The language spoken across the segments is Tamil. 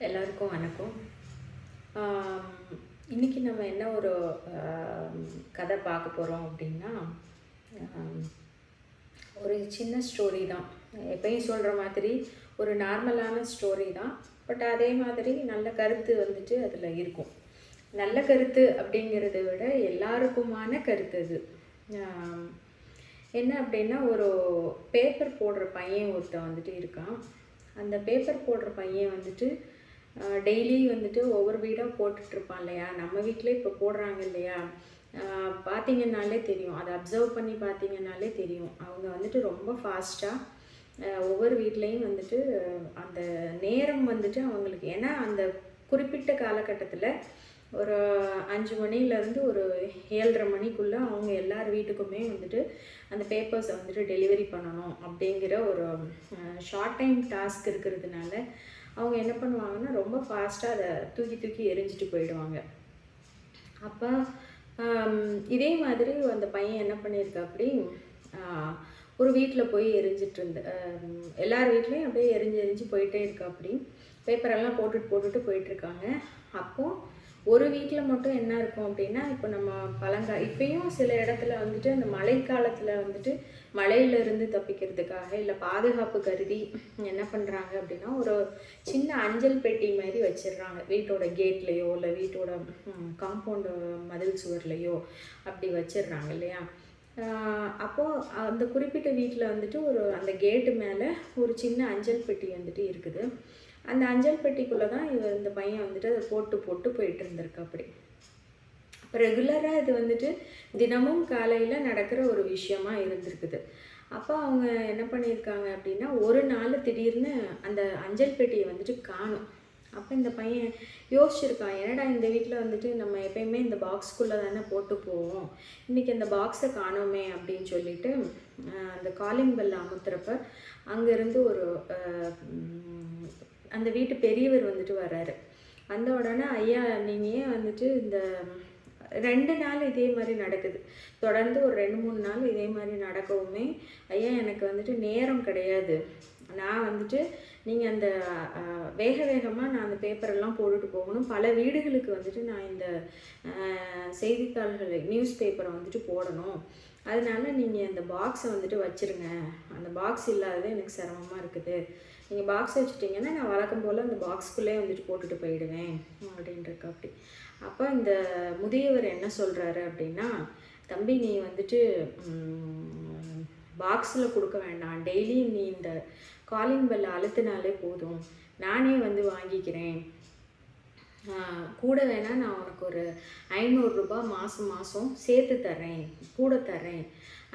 எல்லாருக்கும் வணக்கம். இன்றைக்கி நம்ம என்ன ஒரு கதை பார்க்க போகிறோம் அப்படின்னா, ஆம், ஒரு சின்ன ஸ்டோரி தான். எப்பயும் சொல்கிற மாதிரி ஒரு நார்மலான ஸ்டோரி தான். பட் அதே மாதிரி நல்ல கருத்து வந்துட்டு அதில் இருக்கும். நல்ல கருத்து அப்படிங்கிறத விட எல்லாருக்குமான கருத்து அது. ஆம், என்ன அப்படின்னா, ஒரு பேப்பர் போடுற பையன் ஒருத்தன் வந்துட்டு இருக்கான். அந்த பேப்பர் போடுற பையன் வந்துட்டு டெய்லி வந்துட்டு ஒவ்வொரு வீடாக போட்டுட்ருப்பான் இல்லையா? நம்ம வீட்டிலே இப்போ போடுறாங்க இல்லையா? பார்த்தீங்கன்னாலே தெரியும். அதை அப்சர்வ் பண்ணி பார்த்தீங்கன்னாலே தெரியும். அவங்க வந்துட்டு ரொம்ப ஃபாஸ்ட்டாக ஒவ்வொரு வீட்லேயும் வந்துட்டு அந்த நேரம் வந்துட்டு அவங்களுக்கு, ஏன்னா அந்த குறிப்பிட்ட காலகட்டத்தில் ஒரு 5 மணிலேருந்து ஒரு 7:30 மணிக்குள்ளே அவங்க எல்லார் வீட்டுக்குமே வந்துட்டு அந்த பேப்பர்ஸை வந்துட்டு டெலிவரி பண்ணணும் அப்படிங்கிற ஒரு ஷார்ட் டைம் டாஸ்க் இருக்கிறதுனால அவங்க என்ன பண்ணுவாங்கன்னா, ரொம்ப ஃபாஸ்ட்டாக அதை தூக்கி தூக்கி எரிஞ்சிட்டு போயிடுவாங்க. அப்போ இதே மாதிரி அந்த பையன் என்ன பண்ணியிருக்காப்படி, ஒரு வீட்டில் போய் எரிஞ்சிட்ருந்து எல்லார் வீட்லேயும் அப்படியே எரிஞ்சு போயிட்டே இருக்காப்படி. பேப்பரெல்லாம் போட்டுட்டு போயிட்டுருக்காங்க. அப்போது ஒரு வீட்டில் மட்டும் என்ன இருக்கும் அப்படின்னா, இப்போ நம்ம இப்பயும் சில இடத்துல வந்துட்டு அந்த மழைக்காலத்தில் வந்துட்டு மழையிலேருந்து தப்பிக்கிறதுக்காக இல்லை பாதுகாப்பு கருதி என்ன பண்ணுறாங்க அப்படின்னா, ஒரு சின்ன அஞ்சல் பெட்டி மாதிரி வச்சிடுறாங்க. வீட்டோட கேட்லேயோ இல்லை வீட்டோட காம்பவுண்டு மதில் சுவர்லேயோ அப்படி வச்சிடுறாங்க இல்லையா? அப்போது அந்த குறிப்பிட்ட வீட்டில் வந்துட்டு அந்த கேட்டு மேலே ஒரு சின்ன அஞ்சல் பெட்டி வந்துட்டு இருக்குது. அந்த அஞ்சல் பெட்டிக்குள்ளே தான் இந்த பையன் வந்துட்டு அதை போட்டு போயிட்டு இருந்திருக்கு அப்படி. இப்போ ரெகுலராக இது வந்துட்டு தினமும் காலையில் நடக்கிற ஒரு விஷயமா இருந்திருக்குது. அப்போ அவங்க என்ன பண்ணியிருக்காங்க அப்படின்னா, ஒரு நாள் திடீர்னு அந்த அஞ்சல் பெட்டியை வந்துட்டு காணும். அப்போ இந்த பையன் யோசிச்சிருக்கான், என்னடா இந்த வீட்டில் வந்துட்டு நம்ம எப்பயுமே இந்த பாக்ஸ்குள்ளே தானே போட்டு போவோம், இன்றைக்கி அந்த பாக்ஸை காணோமே அப்படின்னு சொல்லிட்டு அந்த காலிங் பெல் அமுத்துறப்ப அங்கேருந்து ஒரு அந்த வீட்டு பெரியவர் வந்துட்டு வர்றாரு. வந்த உடனே, ஐயா நீங்கள் ஏன் வந்துட்டு இந்த 2 நாள் இதே மாதிரி நடக்குது, தொடர்ந்து ஒரு 2-3 நாள் இதே மாதிரி நடக்கவுமே, ஐயா எனக்கு வந்துட்டு நேரம் கிடையாது, நான் வந்துட்டு நீங்கள் அந்த வேகமாக நான் அந்த பேப்பரெல்லாம் போட்டுட்டு போகணும், பல வீடுகளுக்கு வந்துட்டு நான் இந்த செய்தித்தாள்களை நியூஸ் பேப்பரை வந்துட்டு போடணும், அதனால நீங்கள் அந்த பாக்ஸை வந்துட்டு வச்சுருங்க, அந்த பாக்ஸ் இல்லாதது எனக்கு சிரமமாக இருக்குது, நீங்கள் பாக்ஸ் வச்சுட்டிங்கன்னா நான் வழக்கம் போல் அந்த பாக்ஸ்குள்ளே வந்துட்டு போட்டுட்டு போயிடுவேன் அப்படின்றக்கு அப்படி. அப்போ இந்த முதியவர் என்ன சொல்கிறாரு அப்படின்னா, தம்பி நீ வந்துட்டு பாக்ஸில் கொடுக்க வேண்டாம், டெய்லி நீ இந்த காலிங் பெல் அழுத்தினாலே போதும், நானே வந்து வாங்கிக்கிறேன், கூட வேணால் நான் உனக்கு ஒரு 500 ரூபாய் மாதம் சேர்த்து தர்றேன், கூட தர்றேன்,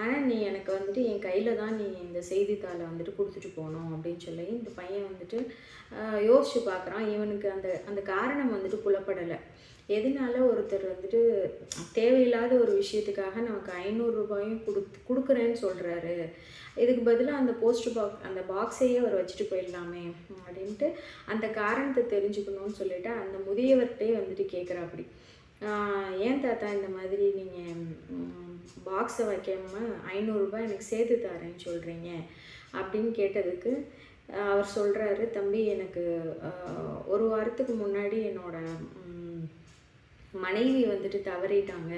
ஆனால் நீ எனக்கு வந்துட்டு என் கையில் தான் நீ இந்த செய்தித்தாளை வந்துட்டு கொடுத்துட்டு போகணும் அப்படின்னு சொல்லி இந்த பையன் வந்துட்டு யோசிச்சு பார்க்குறான். இவனுக்கு அந்த அந்த காரணம் வந்துட்டு புலப்படலை. எதனால ஒருத்தர் வந்துட்டு தேவையில்லாத ஒரு விஷயத்துக்காக நமக்கு 500 ரூபாயும் கொடுக்குறேன்னு சொல்கிறாரு, இதுக்கு பதிலாக அந்த அந்த பாக்ஸையே அவர் வச்சுட்டு போயிடலாமே அப்படின்ட்டு அந்த காரணத்தை தெரிஞ்சுக்கணும்னு சொல்லிட்டு அந்த முதியவர்கிட்டே வந்துட்டு கேட்குறாப்படி. ஏன் தாத்தா இந்த மாதிரி நீங்கள் பாக்ஸை வைக்காமல் 500 ரூபாய் எனக்கு சேர்த்து தரேன்னு சொல்கிறீங்க அப்படின்னு கேட்டதுக்கு அவர் சொல்கிறாரு, தம்பி எனக்கு ஒரு வாரத்துக்கு முன்னாடி என்னோட மனைவி வந்துட்டு தவறிட்டாங்க,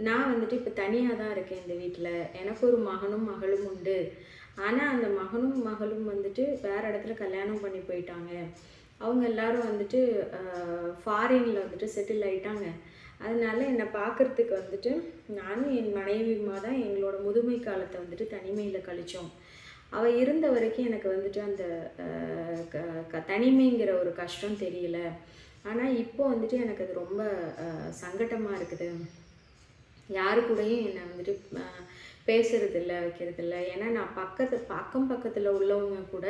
நான் வந்துட்டு இப்போ தனியாக தான் இருக்கேன் இந்த வீட்டில், எனக்கு ஒரு மகனும் மகளும் உண்டு, ஆனால் அந்த மகனும் மகளும் வந்துட்டு வேறு இடத்துல கல்யாணம் பண்ணி போயிட்டாங்க, அவங்க எல்லாரும் வந்துட்டு ஃபாரினில் வந்துட்டு செட்டில் ஆகிட்டாங்க, அதனால என்னை பார்க்குறதுக்கு வந்துட்டு நானும் என் மனைவியுமா தான் எங்களோட முதுமை காலத்தை வந்துட்டு தனிமையில் கழித்தோம், அவள் இருந்த வரைக்கும் எனக்கு வந்துட்டு அந்த தனிமைங்கிற ஒரு கஷ்டம் தெரியல, ஆனால் இப்போ வந்துட்டு எனக்கு அது ரொம்ப சங்கடமாக இருக்குது, யாரு கூடயும் என்னை வந்துட்டு பேசுறதில்ல வைக்கிறதில்ல, ஏன்னா நான் அக்கம் பக்கத்தில் உள்ளவங்க கூட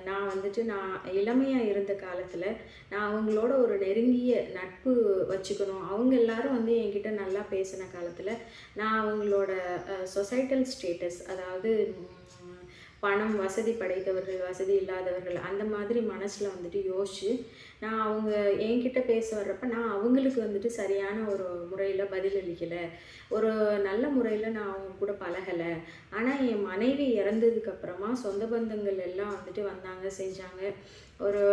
நான் வந்துட்டு நான் இளமையாக இருந்த காலத்தில் நான் அவங்களோட ஒரு நெருங்கிய நட்பு வச்சுக்கணும், அவங்க எல்லாரும் வந்து என்கிட்ட நல்லா பேசின காலத்தில் நான் அவங்களோட சொசைட்டல் ஸ்டேட்டஸ், அதாவது பணம், வசதி படைத்தவர்கள், வசதி இல்லாதவர்கள், அந்த மாதிரி மனசில் வந்துட்டு யோசித்து நான் அவங்க என்கிட்ட பேச வர்றப்ப நான் அவங்களுக்கு வந்துட்டு சரியான ஒரு முறையில் பதிலளிக்கலை, ஒரு நல்ல முறையில் நான் அவங்க கூட பழகலை. ஆனால் என் மனைவி இறந்ததுக்கப்புறமா சொந்த பந்தங்கள் எல்லாம் வந்துட்டு வந்தாங்க, செஞ்சாங்க. ஒரு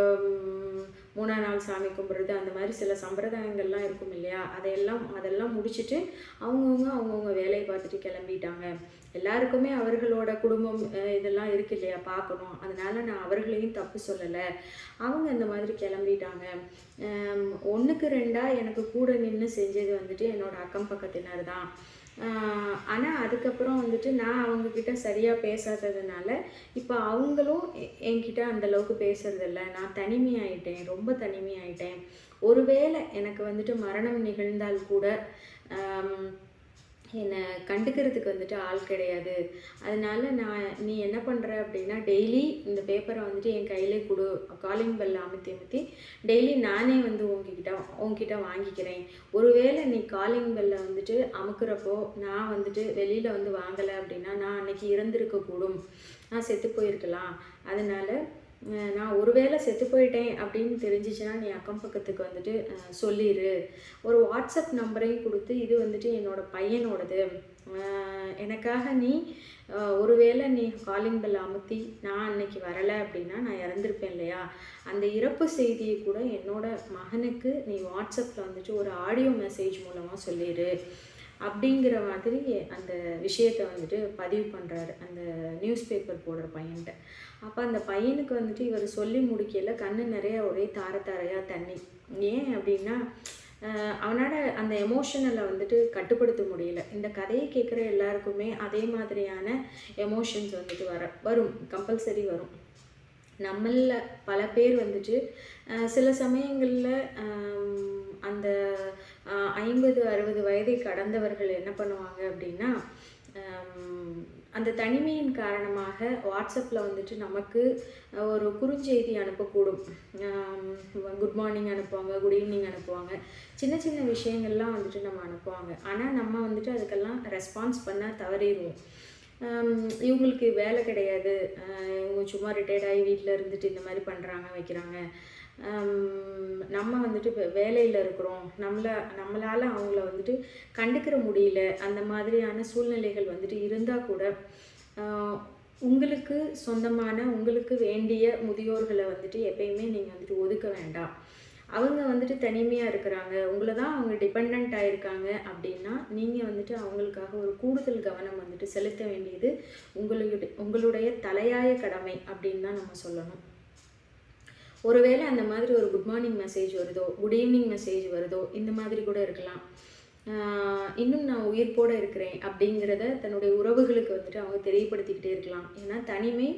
3ஆம் நாள் சாமி கும்பிட்றது அந்த மாதிரி சில சம்பிரதாயங்கள்லாம் இருக்கும் இல்லையா, அதெல்லாம் முடிச்சுட்டு அவங்கவுங்க வேலையை பார்த்துட்டு கிளம்பிட்டாங்க. எல்லாருக்குமே அவர்களோட குடும்பம் இதெல்லாம் இருக்கு இல்லையா, பார்க்கணும். அதனால நான் அவர்களையும் தப்பு சொல்லலை. அவங்க இந்த மாதிரி கிளம்பிட்டாங்க. 1க்கு 2ஆக எனக்கு கூட நின்று செஞ்சது வந்துட்டு என்னோட அக்கம் பக்கத்தினர் தான். ஆனால் அதுக்கப்புறம் வந்துட்டு நான் அவங்கக்கிட்ட சரியாக பேசாததுனால இப்போ அவங்களும் என்கிட்ட அந்தளவுக்கு பேசுறதில்ல. நான் தனிமையாயிட்டேன், ரொம்ப தனிமையாயிட்டேன். ஒருவேளை எனக்கு வந்துட்டு மரணம் நிகழ்ந்தால் கூட என்னை கண்டுக்கிறதுக்கு வந்துட்டு ஆள் கிடையாது. அதனால நீ என்ன பண்ணுற அப்படின்னா, டெய்லி இந்த பேப்பரை வந்துட்டு என் கையிலே கொடு, காலிங் பெல் அமுத்தி டெய்லி நானே வந்து உங்ககிட்ட வாங்கிக்கிறேன். ஒருவேளை நீ காலிங் பெல்லை வந்துட்டு அமுக்கிறப்போ நான் வந்துட்டு வெளியில் வந்து வாங்கலை அப்படின்னா நான் அன்னைக்கு இறந்திருக்கக்கூடும், நான் செத்து போயிருக்கலாம். அதனால நான் ஒருவேளை செத்து போயிட்டேன் அப்படின்னு தெரிஞ்சிச்சுன்னா நீ அக்கம் பக்கத்துக்கு வந்துட்டு சொல்லிடு. ஒரு வாட்ஸ்அப் நம்பரையும் கொடுத்து, இது வந்துட்டு என்னோடய பையனோடது, எனக்காக நீ ஒருவேளை நீ காலிங் பெல் அமுத்தி நான் அன்னைக்கு வரலை அப்படின்னா நான் இறந்துருப்பேன் இல்லையா, அந்த இறப்பு செய்தியை கூட என்னோட மகனுக்கு நீ வாட்ஸ்அப்பில் வந்துட்டு ஒரு ஆடியோ மெசேஜ் மூலமாக சொல்லிடு அப்படிங்கிற மாதிரி அந்த விஷயத்தை வந்துட்டு பதிவு பண்ணுறாரு அந்த நியூஸ் பேப்பர் போடுற பையன்கிட்ட. அப்போ அந்த பையனுக்கு வந்துட்டு இவர் சொல்லி முடிக்கல, கண்ணு நிறைய ஒரே தாரையாக தண்ணி. ஏன் அப்படின்னா அவனால் அந்த எமோஷனலை வந்துட்டு கட்டுப்படுத்த முடியல. இந்த கதையை கேட்குற எல்லாருக்குமே அதே மாதிரியான எமோஷன்ஸ் வந்துட்டு வரும், கம்பல்சரி வரும். நம்மளில் பல பேர் வந்துட்டு சில சமயங்களில் அந்த 50-60 வயதை கடந்தவர்கள் என்ன பண்ணுவாங்க அப்படின்னா, அந்த தனிமையின் காரணமாக வாட்ஸ்அப்பில் வந்துட்டு நமக்கு ஒரு குறுஞ்செய்தி அனுப்பக்கூடும். குட் மார்னிங் அனுப்புவாங்க, குட் ஈவினிங் அனுப்புவாங்க, சின்ன சின்ன விஷயங்கள்லாம் வந்துட்டு நம்ம அனுப்புவாங்க. ஆனால் நம்ம வந்துட்டு அதுக்கெல்லாம் ரெஸ்பான்ஸ் பண்ண தவறிடுவோம். இவங்களுக்கு வேலை கிடையாது, இவங்க சும்மா ரிட்டையர்ட் ஆகி வீட்டில் இருந்துட்டு இந்த மாதிரி பண்ணுறாங்க வைக்கிறாங்க, நம்ம வந்துட்டு இப்போ வேலையில் இருக்கிறோம், நம்மளால் அவங்கள வந்துட்டு கண்டுக்கிற முடியல, அந்த மாதிரியான சூழ்நிலைகள் வந்துட்டு இருந்தால் கூட உங்களுக்கு சொந்தமான உங்களுக்கு வேண்டிய முதியோர்களை வந்துட்டு எப்பயுமே நீங்கள் வந்துட்டு ஒதுக்க வேண்டாம். அவங்க வந்துட்டு தனிமையாக இருக்கிறாங்க, உங்களை தான் அவங்க டிபெண்ட் ஆகிருக்காங்க அப்படின்னா நீங்கள் வந்துட்டு அவங்களுக்காக ஒரு கூடுதல் கவனம் வந்துட்டு செலுத்த வேண்டியது உங்களுடைய தலையாய கடமை அப்படின்னு தான் நம்ம சொல்லணும். ஒருவேளை அந்த மாதிரி ஒரு குட் மார்னிங் மெசேஜ் வருதோ, குட் ஈவினிங் மெசேஜ் வருதோ, இந்த மாதிரி கூட இருக்கலாம். இன்னும் நான் உயிர்ப்போடு இருக்கிறேன் அப்படிங்கிறத தன்னுடைய உறவுகளுக்கு வந்துட்டு அவங்க தெரியப்படுத்திக்கிட்டே இருக்கலாம். ஏன்னா தனிமை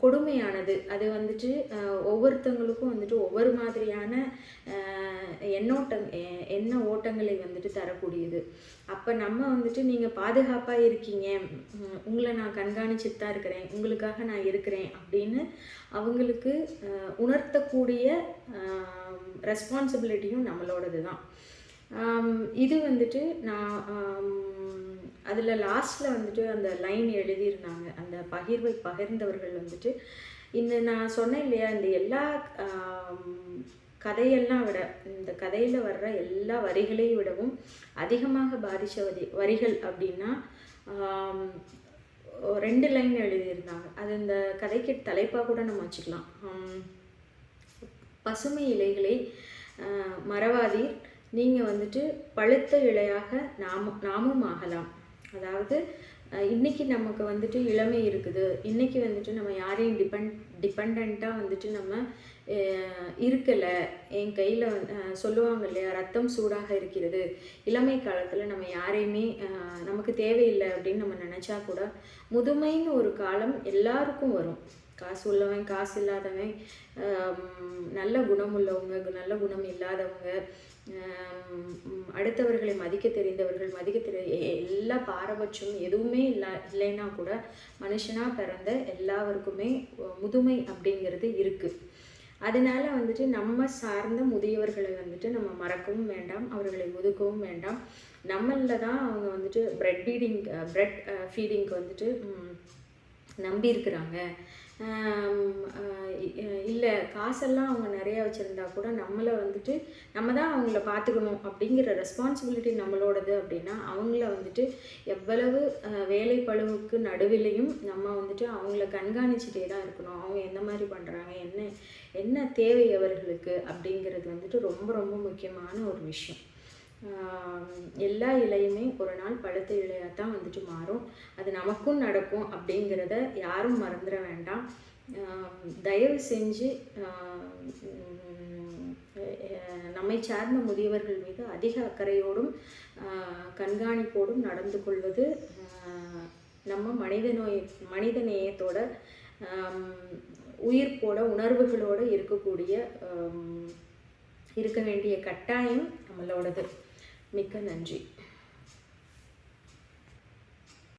கொடுமையானது. அது வந்துட்டு ஒவ்வொருத்தங்களுக்கும் வந்துட்டு ஒவ்வொரு மாதிரியான எண்ண ஓட்டங்களை வந்துட்டு தரக்கூடியது. அப்போ நம்ம வந்துட்டு நீங்கள் பாதுகாப்பாக இருக்கீங்க, உங்களை நான் கண்காணிச்சுட்டு தான் இருக்கிறேன், உங்களுக்காக நான் இருக்கிறேன் அப்படின்னு அவங்களுக்கு உணர்த்தக்கூடிய ரெஸ்பான்சிபிலிட்டியும் நம்மளோடது தான். இது வந்துட்டு நான் அதில் லாஸ்ட்டில் வந்துட்டு அந்த லைன் எழுதியிருந்தாங்க. அந்த பகிர்வை பகிர்ந்தவர்கள் வந்துட்டு நான் சொன்னேன் இல்லையா, இந்த எல்லா கதையெல்லாம் விட இந்த கதையில் வர்ற எல்லா வரிகளையும் விடவும் அதிகமாக பாதித்த வரிகள் அப்படின்னா 2 லைன் எழுதியிருந்தாங்க. அது இந்த கதைக்கு தலைப்பாக கூட நம்ம வச்சுக்கலாம். பசுமை இலைகளை மறவாதீர், நீங்கள் வந்துட்டு பழுத்த இலையாக நாமும் ஆகலாம். அதாவது இன்றைக்கி நமக்கு வந்துட்டு இளமை இருக்குது, இன்றைக்கி வந்துட்டு நம்ம யாரையும் டிபெண்ட்டாக வந்துட்டு நம்ம இருக்கலை. என் கையில் சொல்லுவாங்க இல்லையா, ரத்தம் சூடாக இருக்கிறது. இளமை காலத்தில் நம்ம யாரையுமே நமக்கு தேவையில்லை அப்படின்னு நம்ம நினச்சா கூட முதுமைன்னு ஒரு காலம் எல்லாருக்கும் வரும். காசு உள்ளவன், காசு இல்லாதவன், நல்ல குணம் உள்ளவங்க, நல்ல குணம் இல்லாதவங்க, அடுத்தவர்களை மதிக்க தெரிந்தவர்கள், எல்லா பாரபட்சம் எதுவுமே இல்லைன்னா கூட மனுஷனாக பிறந்த எல்லாருக்குமே முதுமை அப்படிங்கிறது இருக்குது. அதனால வந்துட்டு நம்ம சார்ந்த முதியவர்களை வந்துட்டு நம்ம மறக்கவும் வேண்டாம், அவர்களை ஒதுக்கவும் வேண்டாம். நம்மளில் தான் அவங்க வந்துட்டு பிரெட் ஃபீடிங்க்கு வந்துட்டு நம்பி இருக்கிறாங்க. இல்லை காசெல்லாம் அவங்க நிறையா வச்சுருந்தா கூட நம்மளை வந்துட்டு நம்ம தான் அவங்கள பார்த்துக்கணும் அப்படிங்கிற ரெஸ்பான்சிபிலிட்டி நம்மளோடது அப்படின்னா அவங்கள வந்துட்டு எவ்வளவு வேலைப்பளுவுக்கு நடுவிலையும் நம்ம வந்துட்டு அவங்கள கண்காணிச்சுட்டே தான் இருக்கணும். அவங்க எந்த மாதிரி பண்ணுறாங்க, என்ன என்ன தேவை அவர்களுக்கு அப்படிங்கிறது வந்துட்டு ரொம்ப ரொம்ப முக்கியமான ஒரு விஷயம். எல்லா இலையுமே ஒரு நாள் பழுத்த இலையாக தான் வந்துட்டு மாறும். அது நமக்கும் நடக்கும் அப்படிங்கிறத யாரும் மறந்துட வேண்டாம். தயவு செஞ்சு நம்மை சார்ந்த முதியவர்கள் மீது அதிக அக்கறையோடும் கண்காணிப்போடும் நடந்து கொள்வது நம்ம மனித நேயத்தோட உயிர்ப்போட உணர்வுகளோடு இருக்க வேண்டிய கட்டாயம் நம்மளோடது. மிக்க நன்றி.